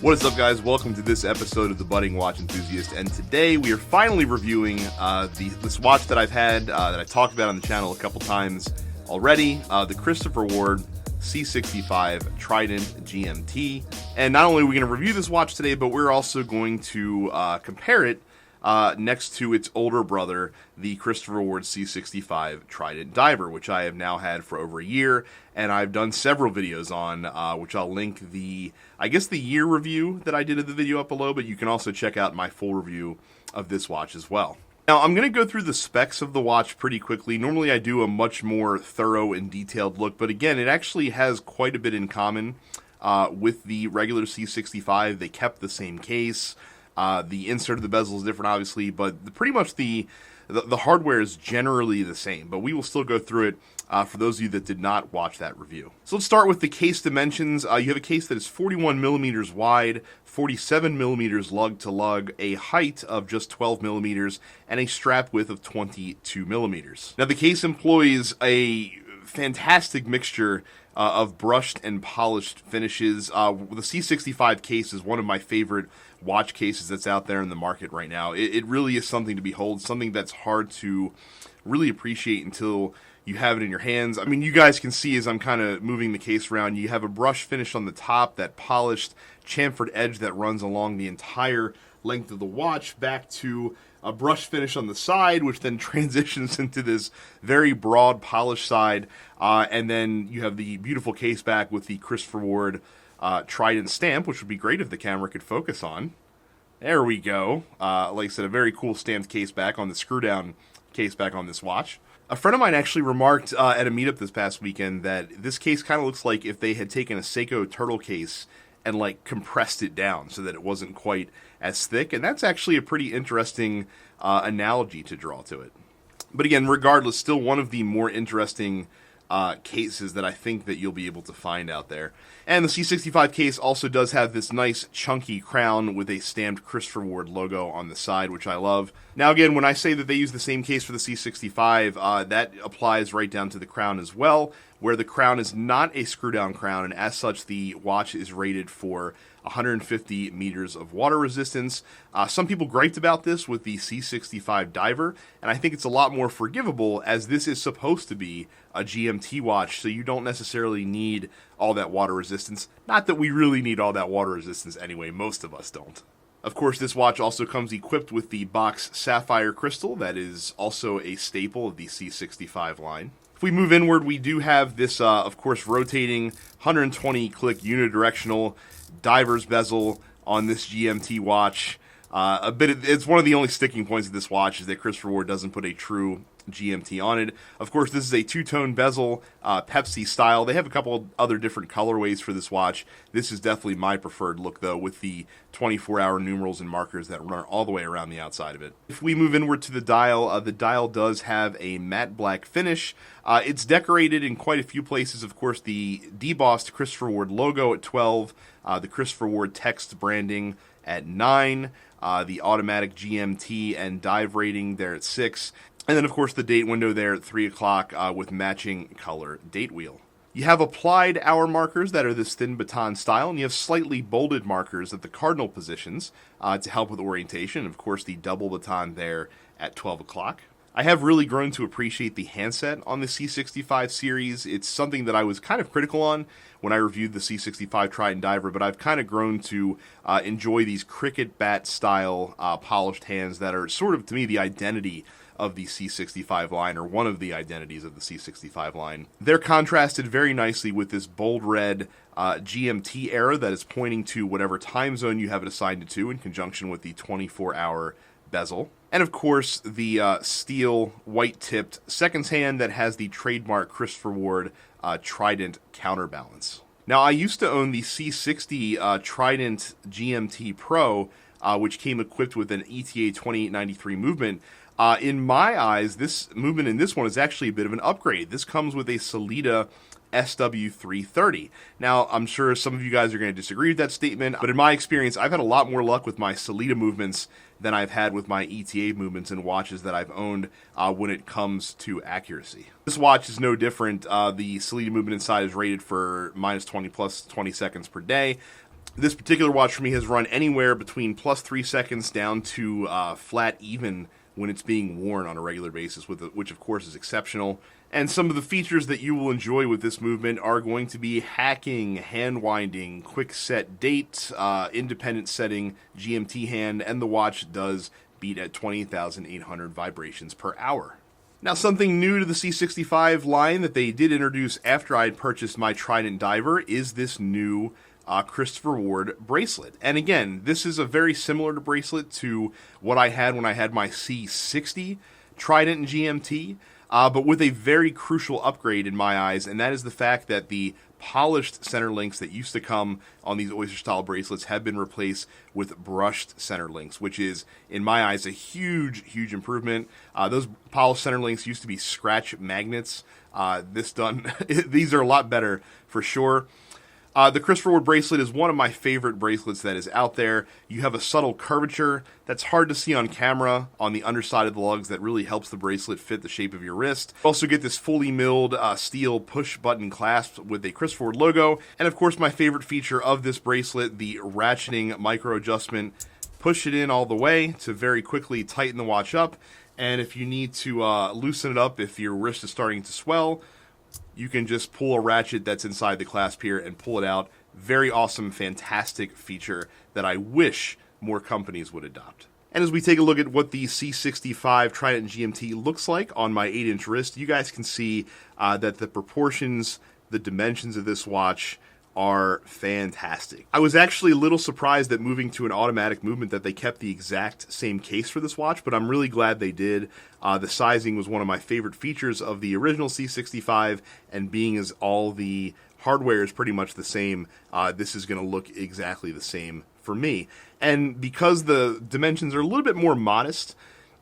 What is up, guys? Welcome to this episode of the Budding Watch Enthusiast, and today we are finally reviewing this watch that I've had, that I talked about on the channel a couple times already, the Christopher Ward C65 Trident GMT. And not only are we going to review this watch today, but we're also going to compare it next to its older brother, the Christopher Ward C65 Trident Diver, which I have now had for over a year, and I've done several videos on, which I'll link the year review that I did of the video up below, but you can also check out my full review of this watch as well. Now, I'm going to go through the specs of the watch pretty quickly. Normally I do a much more thorough and detailed look, but again, it actually has quite a bit in common with the regular C65. They kept the same case. The insert of the bezel is different, obviously, but pretty much the hardware is generally the same. But we will still go through it for those of you that did not watch that review. So let's start with the case dimensions. You have a case that is 41 millimeters wide, 47 millimeters lug to lug, a height of just 12 millimeters, and a strap width of 22 millimeters. Now, the case employs a fantastic mixture of brushed and polished finishes. The C65 case is one of my favorite watch cases that's out there in the market right now. It really is something to behold, something that's hard to really appreciate until you have it in your hands. I mean, you guys can see as I'm kind of moving the case around, you have a brush finish on the top, that polished chamfered edge that runs along the entire length of the watch, back to a brush finish on the side, which then transitions into this very broad polished side, and then you have the beautiful case back with the Christopher Ward Trident stamp, which would be great if the camera could focus on. There we go. Like I said, a very cool stamped case back on the screw down case back on this watch. A friend of mine actually remarked at a meetup this past weekend that this case kind of looks like if they had taken a Seiko turtle case and like compressed it down so that it wasn't quite as thick, and that's actually a pretty interesting analogy to draw to it. But again, regardless, still one of the more interesting cases that I think that you'll be able to find out there. And the C65 case also does have this nice chunky crown with a stamped Christopher Ward logo on the side, which I love. Now again, when I say that they use the same case for the C65, that applies right down to the crown as well, where the crown is not a screw-down crown, and as such, the watch is rated for 150 meters of water resistance. Some people griped about this with the C65 Diver, and I think it's a lot more forgivable as this is supposed to be a GMT watch, so you don't necessarily need all that water resistance. Not that we really need all that water resistance anyway, most of us don't. Of course, this watch also comes equipped with the box sapphire crystal that is also a staple of the C65 line. If we move inward, we do have this, of course, rotating 120-click unidirectional diver's bezel on this GMT watch. It's one of the only sticking points of this watch is that Christopher Ward doesn't put a true GMT on it. Of course, this is a two-tone bezel, Pepsi style. They have a couple of other different colorways for this watch. This is definitely my preferred look, though, with the 24-hour numerals and markers that run all the way around the outside of it. If we move inward to the dial does have a matte black finish. It's decorated in quite a few places. Of course, the debossed Christopher Ward logo at 12, the Christopher Ward text branding at 9, the automatic GMT and dive rating there at 6, and then, of course, the date window there at 3 o'clock with matching color date wheel. You have applied hour markers that are this thin baton style, and you have slightly bolded markers at the cardinal positions to help with orientation. Of course, the double baton there at 12 o'clock. I have really grown to appreciate the handset on the C65 series. It's something that I was kind of critical on when I reviewed the C65 Trident Diver, but I've kind of grown to enjoy these cricket bat style polished hands that are sort of, to me, the identity of the C65 line, or one of the identities of the C65 line. They're contrasted very nicely with this bold red GMT arrow that is pointing to whatever time zone you have it assigned it to, in conjunction with the 24-hour bezel. And of course, the steel white-tipped seconds hand that has the trademark Christopher Ward Trident counterbalance. Now, I used to own the C60 Trident GMT Pro, which came equipped with an ETA 2893 movement. In my eyes, this movement in this one is actually a bit of an upgrade. This comes with a Sellita SW330. Now, I'm sure some of you guys are going to disagree with that statement, but in my experience, I've had a lot more luck with my Sellita movements than I've had with my ETA movements in watches that I've owned when it comes to accuracy. This watch is no different. The Sellita movement inside is rated for -20 plus 20 seconds per day. This particular watch for me has run anywhere between plus 3 seconds down to flat even when it's being worn on a regular basis, which of course is exceptional. And some of the features that you will enjoy with this movement are going to be hacking, hand winding, quick set date, independent setting, GMT hand, and the watch does beat at 20,800 vibrations per hour. Now, something new to the C65 line that they did introduce after I had purchased my Trident Diver is this new Christopher Ward bracelet. And again, this is a very similar to bracelet to what I had when I had my C60 Trident GMT, but with a very crucial upgrade in my eyes, and that is the fact that the polished center links that used to come on these oyster-style bracelets have been replaced with brushed center links, which is, in my eyes, a huge, huge improvement. Those polished center links used to be scratch magnets. These are a lot better for sure. The Christopher Ward bracelet is one of my favorite bracelets that is out there. You have a subtle curvature that's hard to see on camera on the underside of the lugs that really helps the bracelet fit the shape of your wrist. You also get this fully milled steel push-button clasp with a Christopher Ward logo. And of course, my favorite feature of this bracelet, the ratcheting micro adjustment. Push it in all the way to very quickly tighten the watch up. And if you need to loosen it up if your wrist is starting to swell, you can just pull a ratchet that's inside the clasp here and pull it out. Very awesome, fantastic feature that I wish more companies would adopt. And as we take a look at what the C65 Trident GMT looks like on my 8-inch wrist, you guys can see that the proportions, the dimensions of this watch are fantastic. I was actually a little surprised that moving to an automatic movement that they kept the exact same case for this watch, but I'm really glad they did. The sizing was one of my favorite features of the original C65, and being as all the hardware is pretty much the same, this is going to look exactly the same for me. And because the dimensions are a little bit more modest,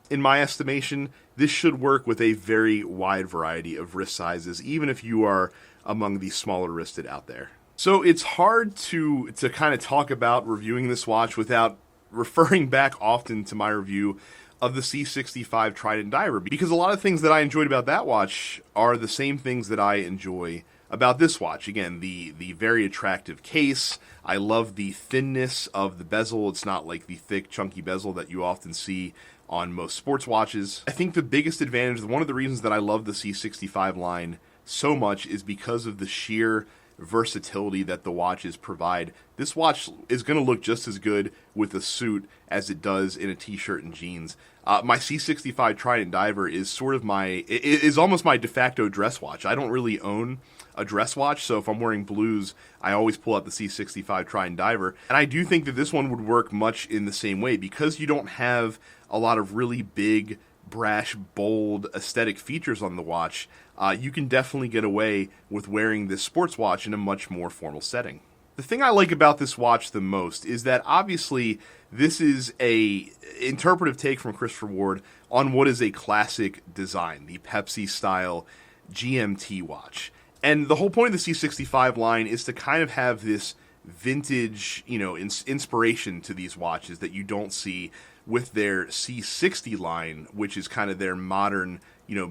in my estimation, this should work with a very wide variety of wrist sizes, even if you are among the smaller wristed out there. So it's hard to kind of talk about reviewing this watch without referring back often to my review of the C65 Trident Diver, because a lot of things that I enjoyed about that watch are the same things that I enjoy about this watch. Again, the very attractive case. I love the thinness of the bezel. It's not like the thick, chunky bezel that you often see on most sports watches. I think the biggest advantage, one of the reasons that I love the C65 line so much, is because of the sheer versatility that the watches provide. This watch is going to look just as good with a suit as it does in a t-shirt and jeans. My C65 Trident Diver is almost my de facto dress watch. I don't really own a dress watch, so if I'm wearing blues, I always pull out the C65 Trident Diver. And I do think that this one would work much in the same way, because you don't have a lot of really big, brash, bold aesthetic features on the watch. You can definitely get away with wearing this sports watch in a much more formal setting. The thing I like about this watch the most is that obviously this is a interpretive take from Christopher Ward on what is a classic design, the Pepsi style GMT watch. And the whole point of the C65 line is to kind of have this vintage, inspiration to these watches that you don't see with their C60 line, which is kind of their modern,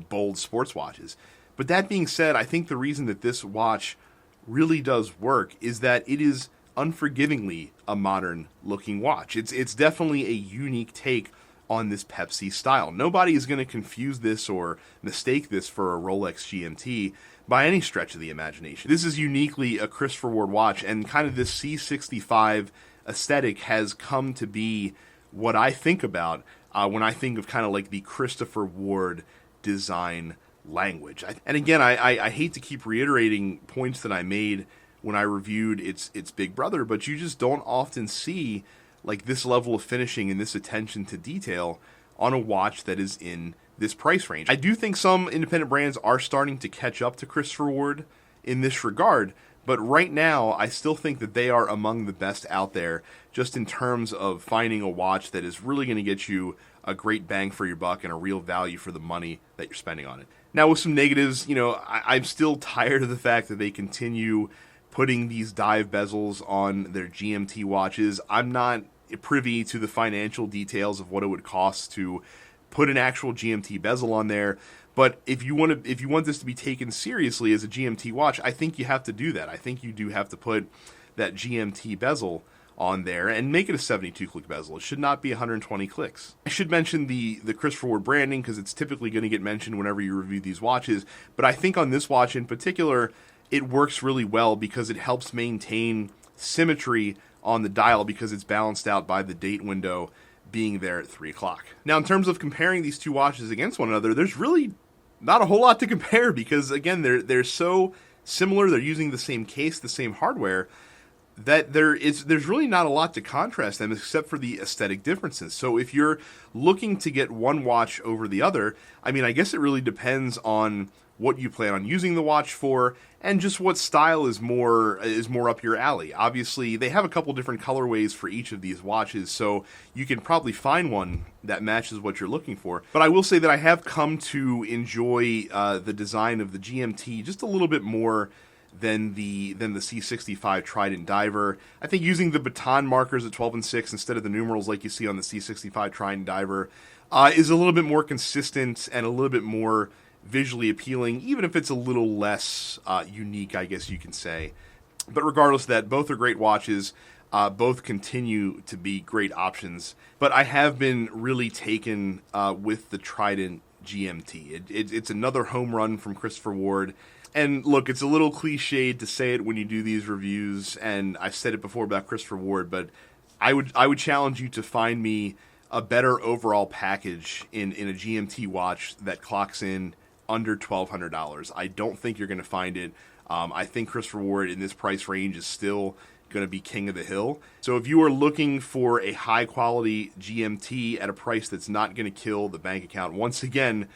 bold sports watches. But that being said, I think the reason that this watch really does work is that it is unforgivingly a modern looking watch. It's definitely a unique take on this Pepsi style. Nobody is going to confuse this or mistake this for a Rolex GMT by any stretch of the imagination. This is uniquely a Christopher Ward watch, and kind of this C65 aesthetic has come to be what I think about when I think of kind of like the Christopher Ward design language. And again, I hate to keep reiterating points that I made when I reviewed its big brother, but you just don't often see like this level of finishing and this attention to detail on a watch that is in this price range. I do think some independent brands are starting to catch up to Christopher Ward in this regard, but right now I still think that they are among the best out there, just in terms of finding a watch that is really going to get you a great bang for your buck and a real value for the money that you're spending on it. Now, with some negatives, I'm still tired of the fact that they continue putting these dive bezels on their GMT watches. I'm not privy to the financial details of what it would cost to put an actual GMT bezel on there, but if you want this to be taken seriously as a GMT watch, I think you have to do that. I think you do have to put that GMT bezel on there and make it a 72 click bezel. It should not be 120 clicks. I should mention the Christopher Ward branding because it's typically going to get mentioned whenever you review these watches, but I think on this watch in particular, it works really well because it helps maintain symmetry on the dial because it's balanced out by the date window being there at 3 o'clock. Now, in terms of comparing these two watches against one another, there's really not a whole lot to compare because, again, they're so similar. They're using the same case, the same hardware, that there's really not a lot to contrast them except for the aesthetic differences. So if you're looking to get one watch over the other, I mean, I guess it really depends on what you plan on using the watch for and just what style is more up your alley. Obviously, they have a couple different colorways for each of these watches, so you can probably find one that matches what you're looking for. But I will say that I have come to enjoy the design of the GMT just a little bit more than the C65 Trident Diver. I think using the baton markers at 12 and 6 instead of the numerals like you see on the C65 Trident Diver is a little bit more consistent and a little bit more visually appealing, even if it's a little less unique, I guess you can say. But regardless of that, both are great watches. Both continue to be great options. But I have been really taken with the Trident GMT. It's another home run from Christopher Ward. And look, it's a little cliched to say it when you do these reviews, and I've said it before about Christopher Ward, but I would challenge you to find me a better overall package in a GMT watch that clocks in under $1,200. I don't think you're going to find it. I think Christopher Ward in this price range is still going to be king of the hill. So if you are looking for a high quality GMT at a price that's not going to kill the bank account, once again,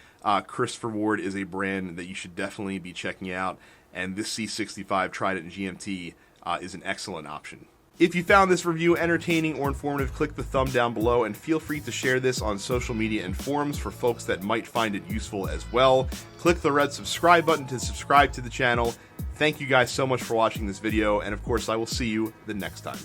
Christopher Ward is a brand that you should definitely be checking out, and this C65 Trident GMT is an excellent option. If you found this review entertaining or informative, click the thumb down below and feel free to share this on social media and forums for folks that might find it useful as well. Click the red subscribe button to subscribe to the channel. Thank you guys so much for watching this video, and of course I will see you the next time.